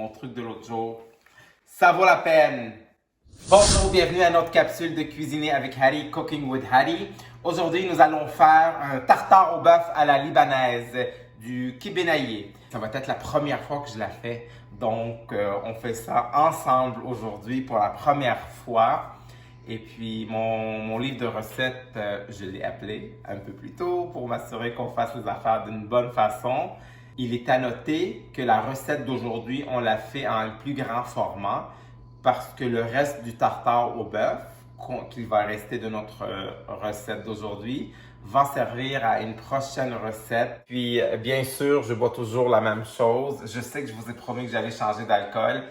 mon truc de l'autre jour. Ça vaut la peine! Bonjour, bienvenue à notre capsule de cuisiner avec Hattie, Cooking with Hattie. Aujourd'hui, nous allons faire un tartare au bœuf à la libanaise, du kibenaye. Ça va être la première fois que je la fais, donc on fait ça ensemble aujourd'hui pour la première fois. Et puis mon livre de recettes, je l'ai appelé un peu plus tôt pour m'assurer qu'on fasse les affaires d'une bonne façon. Il est à noter que la recette d'aujourd'hui, on l'a fait en un plus grand format parce que le reste du tartare au bœuf, qu'il va rester de notre recette d'aujourd'hui, va servir à une prochaine recette. Puis, bien sûr, je bois toujours la même chose. Je sais que je vous ai promis que j'allais changer d'alcool.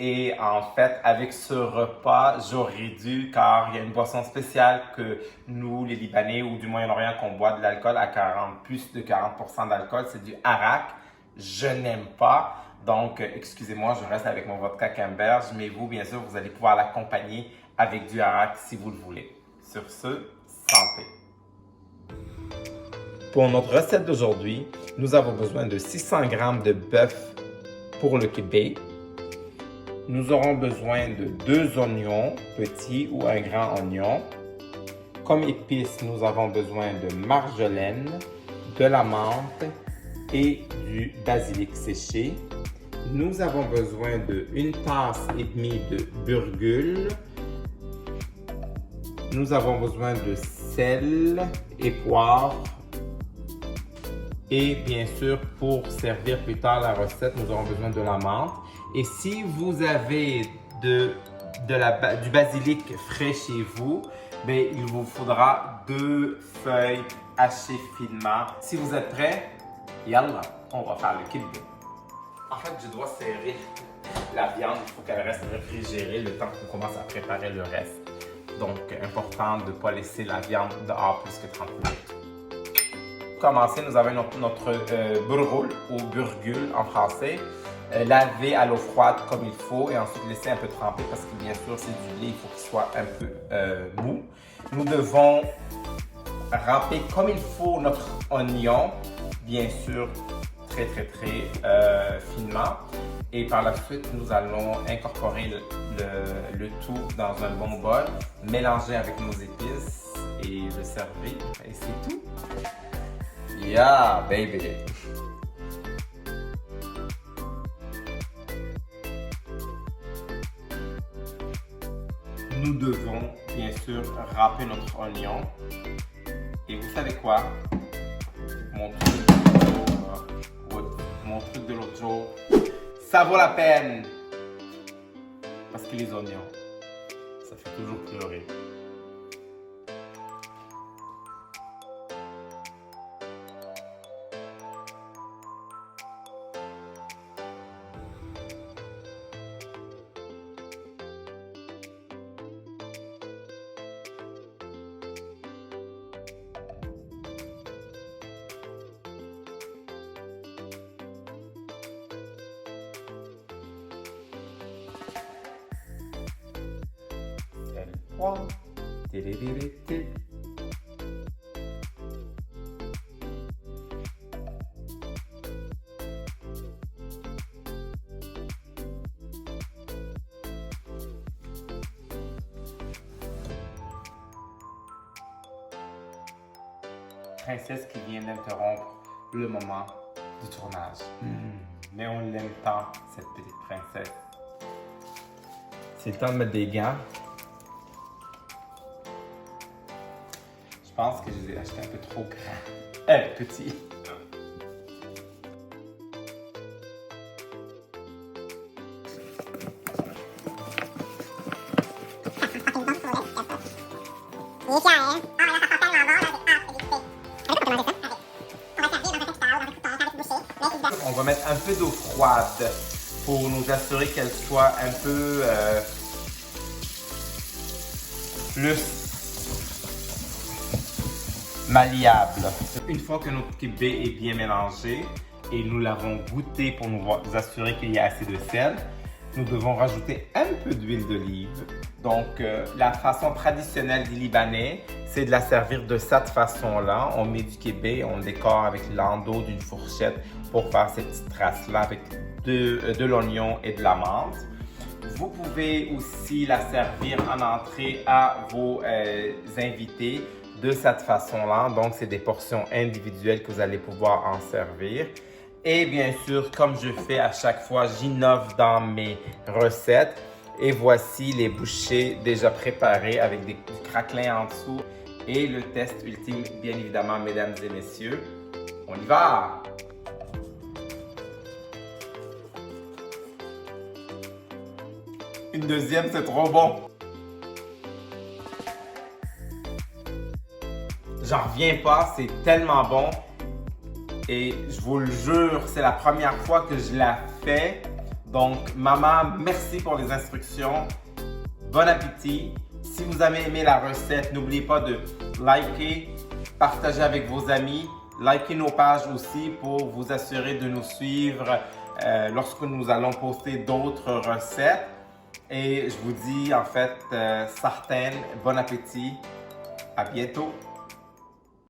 Et en fait, avec ce repas, j'aurais dû, car il y a une boisson spéciale que nous, les Libanais ou du Moyen-Orient, qu'on boit de l'alcool à plus de 40% d'alcool, c'est du arak. Je n'aime pas. Donc, excusez-moi, je reste avec mon vodka Camberge, mais vous, bien sûr, vous allez pouvoir l'accompagner avec du arak si vous le voulez. Sur ce, santé! Pour notre recette d'aujourd'hui, nous avons besoin de 600 g de bœuf pour le kibbe. Nous aurons besoin de 2 oignons petits ou un grand oignon. Comme épices, nous avons besoin de marjolaine, de la menthe et du basilic séché. Nous avons besoin de 1,5 tasses de burgule. Nous avons besoin de sel et poivre. Et bien sûr, pour servir plus tard la recette, nous aurons besoin de la menthe. Et si vous avez du basilic frais chez vous, bien, il vous faudra 2 feuilles hachées finement. Si vous êtes prêts, yallah, on va faire le kibbeh. En fait, je dois serrer la viande. Il faut qu'elle reste réfrigérée le temps qu'on commence à préparer le reste. Donc, important de ne pas laisser la viande dehors plus que 30 minutes. Pour commencer, nous avons notre burgoul ou burgule en français. Laver à l'eau froide comme il faut et ensuite laisser un peu tremper parce que bien sûr, c'est du lait, il faut qu'il soit un peu mou. Nous devons râper comme il faut notre oignon, bien sûr, très finement. Et par la suite, nous allons incorporer le tout dans un bon bol, mélanger avec nos épices et le servir. Et c'est tout. Yeah, baby! Nous devons, bien sûr, râper notre oignon. Et vous savez quoi? Mon truc de l'autre jour, ça vaut la peine! Parce que les oignons, ça fait toujours pleurer. Télé-télé-télé. Princesse qui vient d'interrompre le moment du tournage. Mais on l'aime tant, cette petite princesse. C'est le temps de mettre des gants. Je pense que je les ai achetés un peu trop grands. Petits. On va mettre un peu d'eau froide pour nous assurer qu'elle soit un peu plus malléable. Une fois que notre kibbeh est bien mélangé et nous l'avons goûté pour nous assurer qu'il y a assez de sel, nous devons rajouter un peu d'huile d'olive. Donc, la façon traditionnelle des Libanais, c'est de la servir de cette façon-là. On met du kébé, on le décore avec l'endos d'une fourchette pour faire ces petites traces-là avec de l'oignon et de la menthe. Vous pouvez aussi la servir en entrée à vos invités de cette façon-là. Donc, c'est des portions individuelles que vous allez pouvoir en servir. Et bien sûr, comme je fais à chaque fois, j'innove dans mes recettes. Et voici les bouchées déjà préparées avec du craquelin en dessous. Et le test ultime, bien évidemment, mesdames et messieurs. On y va! Une deuxième, c'est trop bon! J'en reviens pas, c'est tellement bon. Et je vous le jure, c'est la première fois que je la fais. Donc, maman, merci pour les instructions. Bon appétit. Si vous avez aimé la recette, n'oubliez pas de liker, partager avec vos amis, liker nos pages aussi pour vous assurer de nous suivre lorsque nous allons poster d'autres recettes. Et je vous dis en fait, certaines, bon appétit. À bientôt.